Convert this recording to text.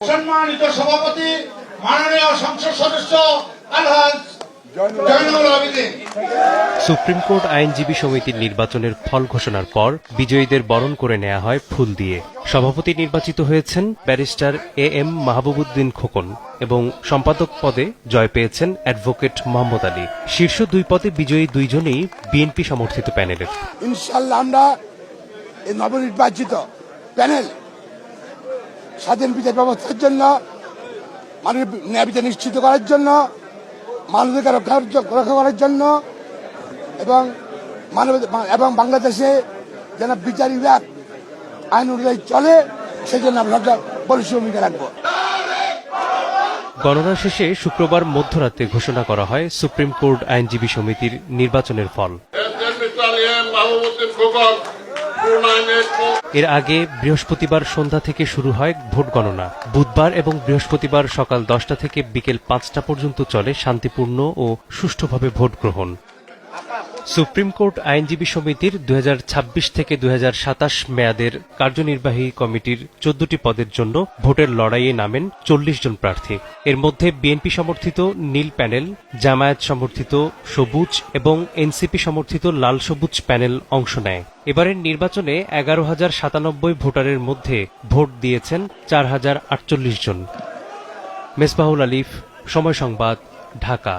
সম্মানিত সভাপতি মাননীয় সংসদ সদস্য আলহাজ জয়নুল আবেদিন। সুপ্রিম কোর্ট আইনজীবী সমিতির নির্বাচনের ফল ঘোষণার পর বিজয়ীদের বরণ করে নেওয়া হয় ফুল দিয়ে। সভাপতি নির্বাচিত হয়েছেন ব্যারিস্টার AM মাহবুবউদ্দিন খোকন এবং সম্পাদক পদে জয় পেয়েছেন অ্যাডভোকেট মোহাম্মদ আলী। শীর্ষ দুই পদে বিজয়ী দুইজনেই বিএনপি সমর্থিত প্যানেলের। ইনশাআল্লাহ আমরা এই নবনির্বাচিত প্যানেল স্বাধীন বিচার ব্যবস্থার জন্য, মানুষের ন্যায় বিচার নিশ্চিত করার জন্য, মানবাধিকার রক্ষা করার জন্য এবং বাংলাদেশে যেন বিচার বিভাগ আইন অনুযায়ী চলে, সেই জন্য আমরা বলিষ্ঠ ভূমিকা রাখবো। গণনা শেষে শুক্রবার মধ্যরাতে ঘোষণা করা হয় সুপ্রিম কোর্ট আইনজীবী সমিতির নির্বাচনের ফল। এর আগে বৃহস্পতিবার সন্ধ্যা থেকে শুরু হয় ভোট গণনা। বুধবার এবং বৃহস্পতিবার সকাল 10টা থেকে বিকেল 5টা পর্যন্ত চলে শান্তিপূর্ণ ও সুষ্ঠুভাবে ভোট গ্রহণ। সুপ্রিম কোর্ট আইনজীবী সমিতির 2026 থেকে 2027 মেয়াদের কার্যনির্বাহী কমিটির 14টি পদের জন্য ভোটের লড়াইয়ে নামেন 40 জন প্রার্থী। এর মধ্যে বিএনপি সমর্থিত নীল প্যানেল, জামায়াত সমর্থিত সবুজ এবং এনসিপি সমর্থিত লাল সবুজ প্যানেল অংশ নেয়। এবারের নির্বাচনে 11,097 ভোটারের মধ্যে ভোট দিয়েছেন 4,048 জন। মেসবাহুল আলিফ, সময় সংবাদ, ঢাকা।